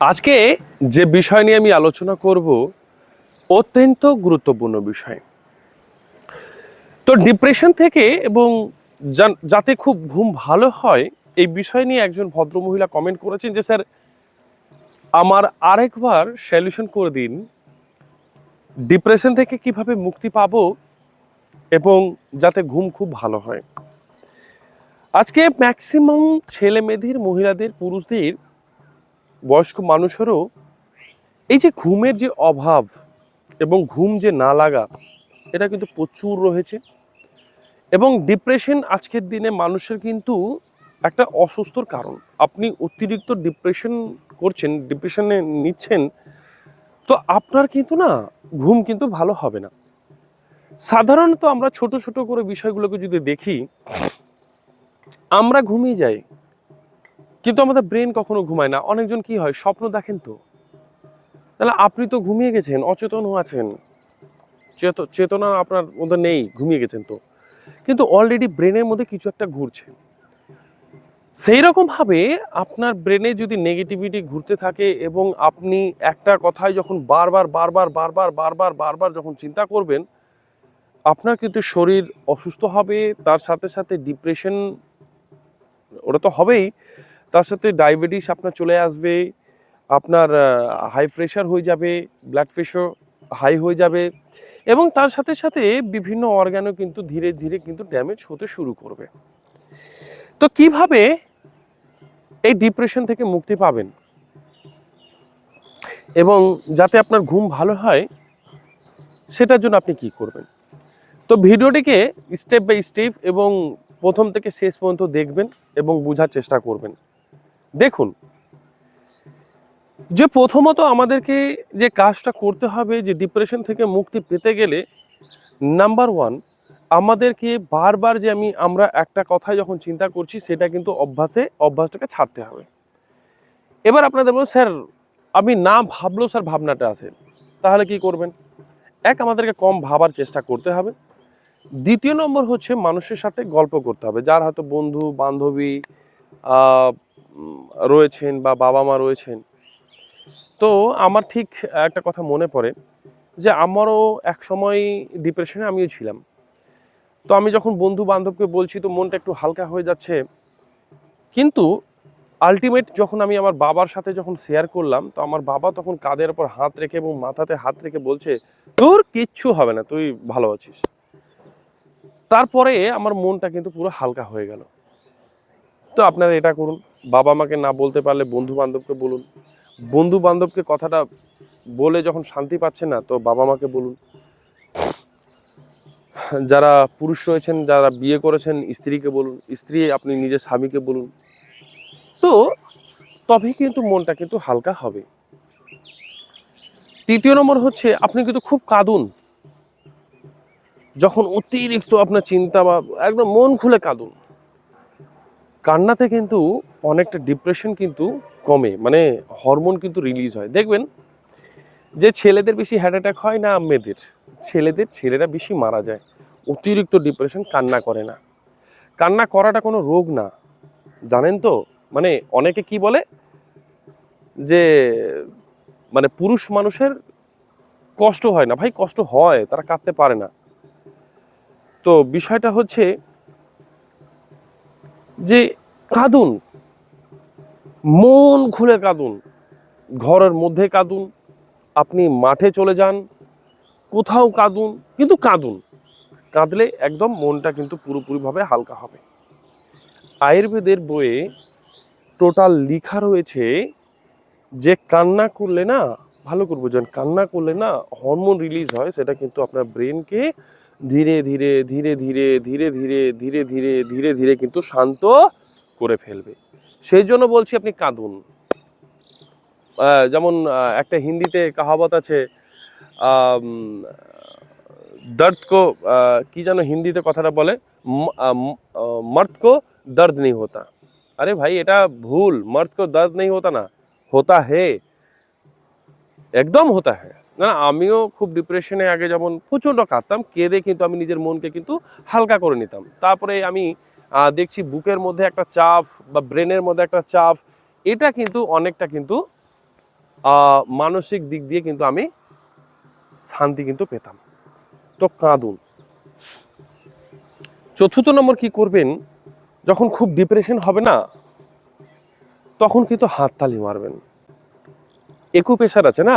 আজকে যে বিষয় নিয়ে আমি আলোচনা করব অত্যন্ত গুরুত্বপূর্ণ বিষয়। তো ডিপ্রেশন থেকে এবং যাতে খুব ঘুম ভালো হয় এই বিষয় নিয়ে একজন ভদ্রমহিলা কমেন্ট করেছেন যে স্যার আমার আরেকবার সলিউশন করে দিন, ডিপ্রেশন থেকে কিভাবে মুক্তি পাবো এবং যাতে ঘুম খুব ভালো হয়। আজকে ম্যাক্সিমাম ছেলে মেয়েদের, মহিলাদের, পুরুষদের, বয়স্ক মানুষেরও এই যে ঘুমের যে অভাব এবং ঘুম যে না লাগা, এটা কিন্তু প্রচুর রয়েছে। এবং ডিপ্রেশন আজকের দিনে মানুষের কিন্তু একটা অসুস্থর কারণ। আপনি অতিরিক্ত ডিপ্রেশন করছেন, ডিপ্রেশনে নিচ্ছেন, তো আপনার কিন্তু না ঘুম কিন্তু ভালো হবে না। সাধারণত আমরা ছোট ছোট করে বিষয়গুলোকে যদি দেখি, আমরা ঘুমিয়ে যাই কিন্তু আমাদের ব্রেন কখনো ঘুমায় না। অনেকজন কি হয়, স্বপ্ন দেখেন। তো তাহলে আপনি তো ঘুমিয়ে গেছেন, অচেতন আছেন, চেতনা আপনার মধ্যে নেই, ঘুমিয়ে গেছেন তো, কিন্তু অলরেডি ব্রেনের মধ্যে কিছু একটা ঘুরছে। সেই রকমভাবে আপনার ব্রেনে যদি নেগেটিভিটি ঘুরতে থাকে এবং আপনি একটা কথাই যখন বারবার বারবার বারবার বারবার বারবার যখন চিন্তা করবেন, আপনার কিন্তু শরীর অসুস্থ হবে। তার সাথে সাথে ডিপ্রেশন, ওটা তো হবেই, তার সাথে ডায়াবেটিস আপনার চলে আসবে, আপনার হাই প্রেশার হয়ে যাবে, ব্লাড প্রেশার হাই হয়ে যাবে, এবং তার সাথে সাথে বিভিন্ন অর্গানও কিন্তু ধীরে ধীরে কিন্তু ড্যামেজ হতে শুরু করবে। তো কিভাবে এই ডিপ্রেশন থেকে মুক্তি পাবেন এবং যাতে আপনার ঘুম ভালো হয়, সেটার জন্য আপনি কি করবেন? তো ভিডিওটিকে স্টেপ বাই স্টেপ এবং প্রথম থেকে শেষ পর্যন্ত দেখবেন এবং বোঝার চেষ্টা করবেন। দেখুন, যে প্রথমত আমাদেরকে যে কাজটা করতে হবে, যে ডিপ্রেশন থেকে মুক্তি পেতে গেলে, নাম্বার ওয়ান, আমাদেরকে বারবার যে আমরা একটা কথাই যখন চিন্তা করছি, সেটা কিন্তু অভ্যাসটাকে ছাড়তে হবে। এবার আপনাদের বলুন, স্যার আমি না ভাবলেও স্যার ভাবনাটা আছে, তাহলে কি করবেন? এক, আমাদেরকে কম ভাবার চেষ্টা করতে হবে। দ্বিতীয় নম্বর হচ্ছে মানুষের সাথে গল্প করতে হবে, যার হয়তো বন্ধু বান্ধবী রয়েছেন বা বাবা মা রয়েছেন। তো আমার ঠিক একটা কথা মনে পড়ে যে আমারও এক সময় ডিপ্রেশনে আমিও ছিলাম। তো আমি যখন বন্ধু বান্ধবকে বলছি তো মনটা একটু হালকা হয়ে যাচ্ছে, কিন্তু আলটিমেট যখন আমি আমার বাবার সাথে যখন শেয়ার করলাম, তো আমার বাবা তখন কাঁধের ওপর হাত রেখে এবং মাথাতে হাত রেখে বলছে, তোর কিচ্ছু হবে না, তুই ভালো আছিস। তারপরে আমার মনটা কিন্তু পুরো হালকা হয়ে গেল। তো আপনারা এটা করুন, বাবা মাকে না বলতে পারলে বন্ধু বান্ধবকে বলুন। বন্ধু বান্ধবকে কথাটা বলে যখন শান্তি পাচ্ছে না, তো বাবা মাকে বলুন। যারা পুরুষ রয়েছেন, যারা বিয়ে করেছেন, স্ত্রীকে বলুন। স্ত্রী আপনি নিজের স্বামীকে বলুন। তো তবেই কিন্তু মনটা কিন্তু হালকা হবে। তৃতীয় নম্বর হচ্ছে আপনি কিন্তু খুব কাঁদুন। যখন অতিরিক্ত আপনার চিন্তা বা একদম মন খুলে কাঁদুন। কান্নাতে কিন্তু অনেকটা ডিপ্রেশন কিন্তু কমে, মানে হরমোন কিন্তু রিলিজ হয়। দেখবেন যে ছেলেদের বেশি হার্ট অ্যাটাক হয় না মেয়েদের? ছেলেরা বেশি মারা যায় অতিরিক্ত ডিপ্রেশন। কান্না করে না। কান্না করাটা কোনো রোগ না, জানেন তো? মানে অনেকে কি বলে যে মানে পুরুষ মানুষের কষ্ট হয় না। ভাই, কষ্ট হয়, তারা কাঁদতে পারে না। তো বিষয়টা হচ্ছে যে কাঁদুন, মন খুলে কাঁদুন, ঘরের মধ্যে কাঁদুন, আপনি মাঠে চলে যান, কোথাও কাঁদুন, কিন্তু কাঁদুন। কাঁদলে একদম মনটা কিন্তু পুরোপুরিভাবে হালকা হবে। আয়ুর্বেদের বইয়ে টোটাল লেখা রয়েছে যে কান্না করলে না, ভালো করে বুঝুন, কান্না করলে না হরমোন রিলিজ হয়, সেটা কিন্তু আপনার ব্রেনকে ধীরে ধীরে ধীরে ধীরে ধীরে ধীরে ধীরে ধীরে ধীরে ধীরে কিন্তু শান্ত করে ফেলবে। সেই জন্য বলছি আপনি কাঁদুন। যেমন একটা হিন্দিতে কাহাবত আছে, আম, দর্দ কো কি যেন হিন্দিতে কথাটা বলে, মর্দ কো দর্দ নেই হতা। আরে ভাই, এটা ভুল। মর্দ কো দর্দ নেই হতা না, হতা হে, একদম হতা হে। না, আমিও খুব ডিপ্রেশনে আগে যেমন প্রচণ্ড কাঁদতাম, কেঁদে কিন্তু আমি নিজের মনকে কিন্তু হালকা করে নিতাম। তারপরে আমি দেখছি বুকের মধ্যে একটা চাপ বা ব্রেনের মধ্যে একটা চাপ, এটা কিন্তু অনেকটা কিন্তু মানসিক দিক দিয়ে কিন্তু আমি শান্তি কিন্তু পেতাম। তো কাঁদুন। চতুর্থ নম্বর কি করবেন, যখন খুব ডিপ্রেশন হবে না তখন কিন্তু হাততালি মারবেন। একুপ্রেশার আছে না,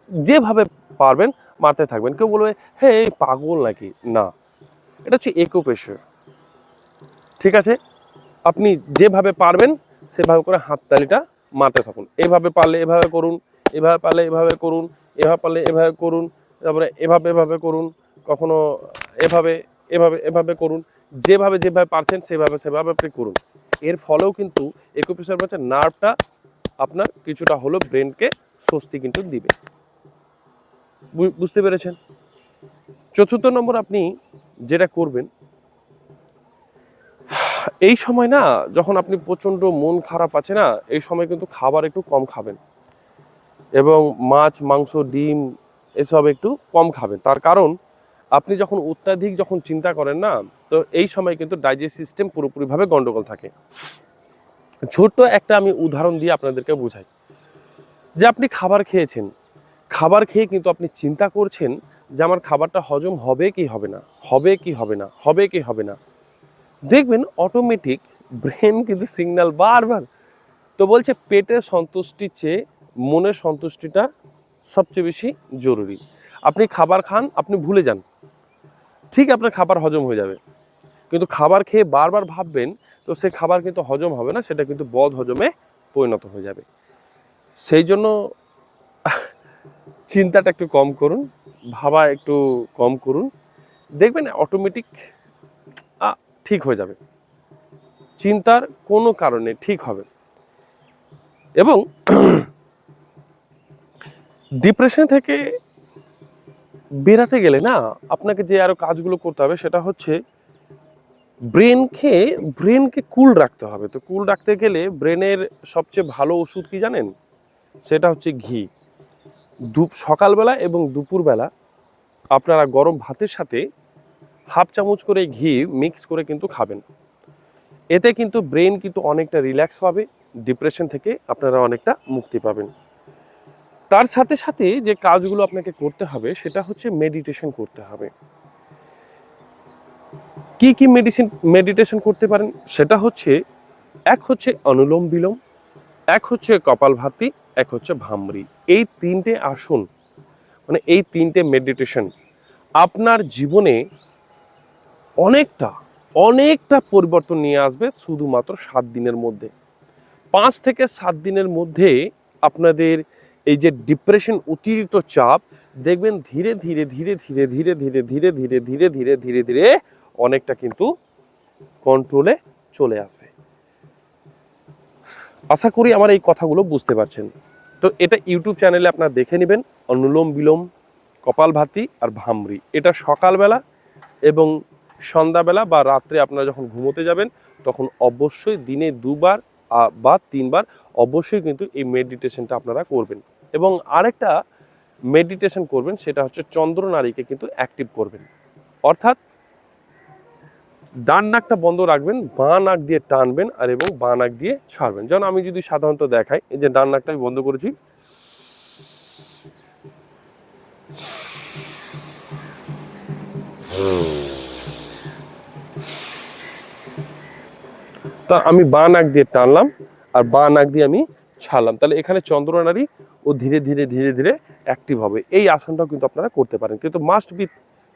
যেভাবে পারবেন মারতে থাকবেন। কেউ বলবে হে এই পাগল নাকি, না, এটা হচ্ছে একুপ্রেশার। ঠিক আছে, আপনি যেভাবে পারবেন সেভাবে করে হাততালিটা মারতে থাকুন। এভাবে পারলে এভাবে করুন, এভাবে পারলে এভাবে করুন, এভাবে পারলে এভাবে করুন, তারপরে এভাবে এভাবে করুন, কখনো এভাবে এভাবে এভাবে করুন। যেভাবে যেভাবে পারছেন সেভাবে সেভাবে আপনি করুন। এর ফলেও কিন্তু একুপ্রেশার হচ্ছে নার্ভটা আপনার কিছুটা হলো ব্রেনকে স্বস্তি কিন্তু দিবে। বুঝতে পেরেছেন? চতুর্থ নম্বর আপনি যেটা করবেন, এই সময় না যখন আপনি প্রচণ্ড মন খারাপ আছে না, এই সময় কিন্তু খাবার একটু কম খাবেন এবং মাছ মাংস ডিম এসব একটু কম খাবেন। তার কারণ আপনি যখন অত্যাধিক যখন চিন্তা করেন না, তো এই সময় কিন্তু ডাইজেস্ট সিস্টেম পুরোপুরিভাবে গন্ডগোল থাকে। ছোট্ট একটা আমি উদাহরণ দিয়ে আপনাদেরকে বোঝাই, যে আপনি খাবার খেয়েছেন, খাবার খেয়ে কিন্তু আপনি চিন্তা করছেন যে আমার খাবারটা হজম হবে কি হবে না, হবে কি হবে না, হবে কি হবে না। দেখবেন অটোমেটিক ব্রেন কিন্তু সিগন্যাল বারবার তো বলছে পেটের সন্তুষ্টির চেয়ে মনের সন্তুষ্টিটা সবচেয়ে বেশি জরুরি। আপনি খাবার খান, আপনি ভুলে যান, ঠিক আপনার খাবার হজম হয়ে যাবে, কিন্তু খাবার খেয়ে বারবার ভাববেন তো সে খাবার কিন্তু হজম হবে না, সেটা কিন্তু বদ হজমে পরিণত হয়ে যাবে। সেই জন্য চিন্তাটা একটু কম করুন, ভাবা একটু কম করুন, দেখবেন অটোমেটিক ঠিক হয়ে যাবে। চিন্তার কোনো কারণে ঠিক হবে। এবং ডিপ্রেশন থেকে বেরাতে গেলে না আপনাকে যে আরো কাজগুলো করতে হবে সেটা হচ্ছে ব্রেনকে কুল রাখতে হবে। তো কুল রাখতে গেলে ব্রেনের সবচেয়ে ভালো ওষুধ কি জানেন? সেটা হচ্ছে ঘি। সকালবেলা এবং দুপুরবেলা আপনারা গরম ভাতের সাথে হাফ চামচ করে ঘি মিক্স করে কিন্তু খাবেন। এতে কিন্তু ব্রেন কিন্তু অনেকটা রিল্যাক্স পাবে, ডিপ্রেশন থেকে আপনারা অনেকটা মুক্তি পাবেন। তার সাথে সাথে যে কাজগুলো আপনাকে করতে হবে সেটা হচ্ছে মেডিটেশন করতে হবে। কি কি মেডিটেশন করতে পারেন সেটা হচ্ছে, এক হচ্ছে অনুলোম বিলোম, এক হচ্ছে কপালভাতি, এক হচ্ছে ভামরি। এই তিনটে আসন মানে এই তিনটে মেডিটেশন আপনার জীবনে অনেকটা অনেকটা পরিবর্তন নিয়ে আসবে শুধুমাত্র 7 দিনের মধ্যে। 5 থেকে 7 দিনের মধ্যে আপনাদের এই যে ডিপ্রেশন অতিরিক্ত চাপ দেখবেন ধীরে ধীরে ধীরে ধীরে ধীরে ধীরে ধীরে ধীরে ধীরে ধীরে ধীরে ধীরে অনেকটা কিন্তু কন্ট্রোলে চলে আসবে। আশা করি আমার এই কথাগুলো বুঝতে পারছেন। তো এটা ইউটিউব চ্যানেলে আপনারা দেখে নেবেন, অনুলোম বিলোম, কপালভাতি আর ভামরি। এটা সকালবেলা এবং সন্ধ্যাবেলা বা রাত্রে আপনারা যখন ঘুমোতে যাবেন তখন অবশ্যই দিনে 2বার বা 3বার অবশ্যই কিন্তু এই মেডিটেশনটা আপনারা করবেন। এবং আরেকটা মেডিটেশন করবেন সেটা হচ্ছে চন্দ্রনাড়িকে কিন্তু অ্যাক্টিভ করবেন। অর্থাৎ ডান নাকটা বন্ধ রাখবেন, বাঁ নাক দিয়ে টানবেন আর এবং বাঁ নাক দিয়ে ছাড়বেন। যেমন আমি যদি সাধারণত দেখাই, এই যে ডান নাকটা আমি বন্ধ করেছি, তা আমি বাঁ নাক দিয়ে টানলাম আর বাঁ নাক দিয়ে আমি ছাড়লাম, তাহলে এখানে চন্দ্রনাড়ি ও ধীরে ধীরে ধীরে ধীরে অ্যাক্টিভ হবে। এই আসনটাও কিন্তু আপনারা করতে পারেন, কিন্তু মাস্ট বি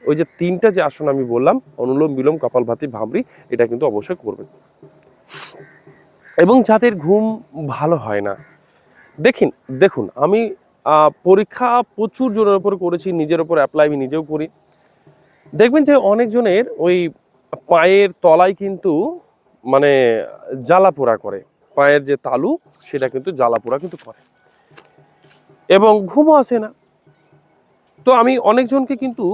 ওই যে 3টা যে আসন আমি বললাম অনুলোম বিলোম কপালভাতি ভামরি, এটা কিন্তু অবশ্যই করবেন। এবং যাদের ঘুম ভালো হয় না, দেখুন আমি পরীক্ষা প্রচুর জনের উপর করেছি, নিজের উপর অ্যাপ্লাই আমি নিজেও করি। দেখবেন যে অনেকজনের ওই পায়ের তলায় কিন্তু মানে জ্বালা পোড়া করে, পায়ের যে তালু সেটা কিন্তু জ্বালা পোড়া কিন্তু করে এবং ঘুমও আসে না। তো আমি অনেকজনকে কিন্তু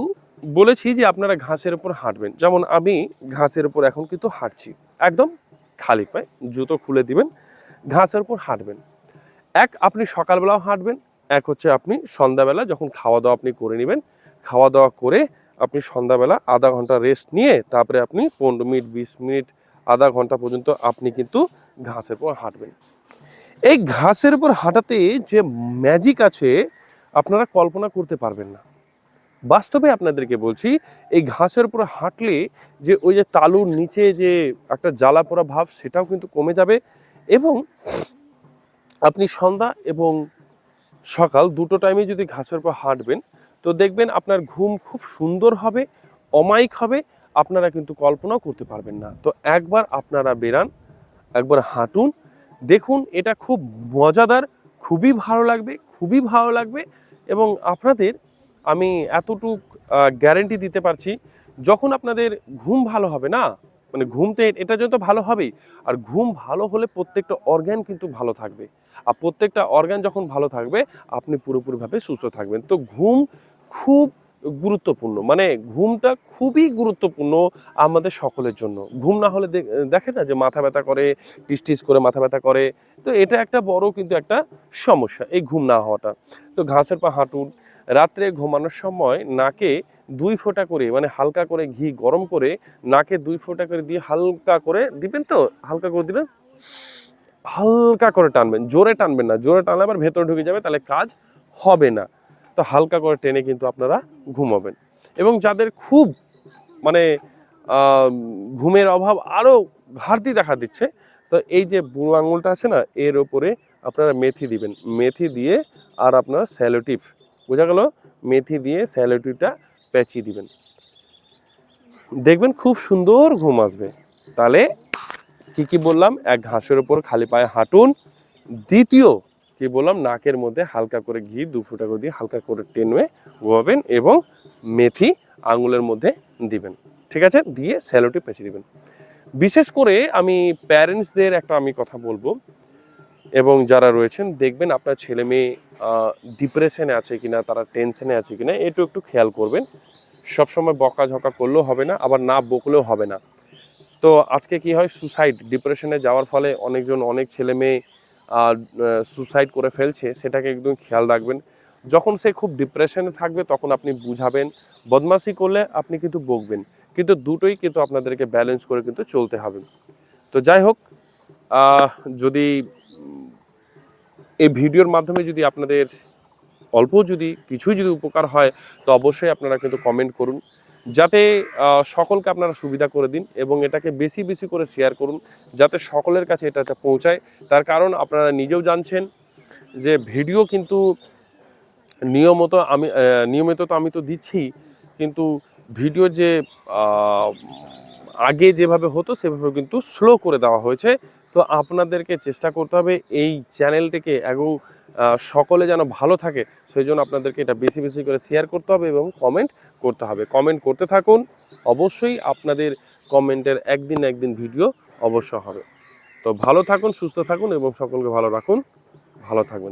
বলেছি যে আপনারা ঘাসের উপর হাঁটবেন। যেমন আমি ঘাসের উপর এখন কিন্তু হাঁটছি, একদম খালি পায়ে, জুতো খুলে দিবেন, ঘাসের উপর হাঁটবেন। এক আপনি সকালবেলাও হাঁটবেন, এক হচ্ছে আপনি সন্ধ্যাবেলা যখন খাওয়া দাওয়া আপনি করে নেবেন, খাওয়া দাওয়া করে আপনি সন্ধ্যাবেলা আধা ঘন্টা রেস্ট নিয়ে তারপরে আপনি 15 মিনিট 20 মিনিট আধা ঘন্টা পর্যন্ত আপনি কিন্তু ঘাসের পর হাঁটবেন। এই ঘাসের উপর হাঁটাতে যে ম্যাজিক আছে আপনারা কল্পনা করতে পারবেন না। বাস্তবে আপনাদেরকে বলছি, এই ঘাসের উপর হাঁটলে যে ওই যে তালুর নিচে যে একটা জ্বালা পোড়া ভাব সেটাও কিন্তু কমে যাবে, এবং আপনি সন্ধ্যা এবং সকাল দুটো টাইমে যদি ঘাসের উপর হাঁটবেন তো দেখবেন আপনার ঘুম খুব সুন্দর হবে, অমায়িক হবে, আপনারা কিন্তু কল্পনাও করতে পারবেন না। তো একবার আপনারা বেরান, একবার হাঁটুন, দেখুন, এটা খুব মজাদার, খুবই ভালো লাগবে, খুবই ভালো লাগবে। এবং আপনাদের আমি এতটুক গ্যারেন্টি দিতে পারছি, যখন আপনাদের ঘুম ভালো হবে না, মানে ঘুমতে এটা যত ভালো হবেই, আর ঘুম ভালো হলে প্রত্যেকটা অর্গ্যান কিন্তু ভালো থাকবে, আর প্রত্যেকটা অর্গ্যান যখন ভালো থাকবে আপনি পুরোপুরিভাবে সুস্থ থাকবেন। তো ঘুম খুব গুরুত্বপূর্ণ, মানে ঘুমটা খুবই গুরুত্বপূর্ণ আমাদের সকলের জন্য। ঘুম না হলে দেখেন না যে মাথা ব্যথা করে, টিস করে মাথা ব্যথা করে, তো এটা একটা বড় কিন্তু একটা সমস্যা এই ঘুম না হওয়াটা। তো ঘাসের পা হাঁটুন, রাত্রে ঘুমানোর সময় নাকে 2 ফোঁটা করে, মানে হালকা করে ঘি গরম করে নাকে 2 ফোঁটা করে দিয়ে হালকা করে দিবেন, তো হালকা করে দিবেন, হালকা করে টানবেন, জোরে টানবেন না, জোরে টানলে আবার ভেতরে ঢুকে যাবে, তাহলে কাজ হবে না। তো হালকা করে টেনে কিন্তু আপনারা ঘুমাবেন। এবং যাদের খুব মানে ঘুমের অভাব আরও ঘাটতি দেখা দিচ্ছে, তো এই যে বুড়ো আঙুলটা আছে না, এর ওপরে আপনারা মেথি দিবেন, মেথি দিয়ে আর আপনারা স্যালোটিপ, বোঝা গেল, মেথি দিয়ে স্যালোটিপটা পেঁচিয়ে দিবেন, দেখবেন খুব সুন্দর ঘুম আসবে। তাহলে কি কি বললাম, এক, ঘাসের ওপর খালি পায়ে হাঁটুন, দ্বিতীয় কি বললাম, নাকের মধ্যে হালকা করে ঘি 2 ফোঁটা করে দিয়ে হালকা করে টেনে ঘুমাবেন, এবং মেথি আঙুলের মধ্যে দিবেন, ঠিক আছে, দিয়ে স্যালোটি পেঁচিয়ে দিবেন। বিশেষ করে আমি প্যারেন্টসদের একটা আমি কথা বলবো, এবং যারা রয়েছেন দেখবেন আপনার ছেলে মেয়ে ডিপ্রেশনে আছে কিনা, তারা টেনশনে আছে কিনা, একটু একটু খেয়াল করবেন। সবসময় বকাঝকা করলেও হবে না, আবার না বকলেও হবে না। তো আজকে কি হয়, সুসাইড, ডিপ্রেশনে যাওয়ার ফলে অনেকজন, অনেক ছেলে মেয়ে সুসাইড করে ফেলছে, সেটাকে একদম খেয়াল রাখবেন। যখন সে খুব ডিপ্রেশনে থাকবে তখন আপনি বুঝাবেন, বদমাশি করলে আপনি কিন্তু বকবেন, কিন্তু দুটোই কিন্তু আপনাদেরকে ব্যালেন্স করে কিন্তু চলতে হবে। তো যাই হোক, যদি এই ভিডিওর মাধ্যমে যদি আপনাদের অল্প যদি কিছুই যদি উপকার হয়, তো অবশ্যই আপনারা কিন্তু কমেন্ট করুন, যাতে সকলকে আপনারা সুবিধা করে দিন, এবং এটাকে বেশি বেশি করে শেয়ার করুন, যাতে সকলের কাছে এটা পৌঁছায়। তার কারণ আপনারা নিজেও জানছেন যে ভিডিও কিন্তু নিয়মিত তো আমি তো দিচ্ছি, কিন্তু ভিডিও যে আগে যেভাবে হতো সেভাবে কিন্তু স্লো করে দেওয়া হয়েছে। তো আপনাদেরকে চেষ্টা করতে হবে এই চ্যানেলটিকে, এবং সকলে যেন ভালো থাকে, সেই জন্য আপনাদেরকে এটা বেশি বেশি করে শেয়ার করতে হবে এবং কমেন্ট করতে হবে। কমেন্ট করতে থাকুন, অবশ্যই আপনাদের কমেন্টের একদিন না একদিন ভিডিও অবশ্য হবে। তো ভালো থাকুন, সুস্থ থাকুন, এবং সকলকে ভালো রাখুন, ভালো থাকবেন।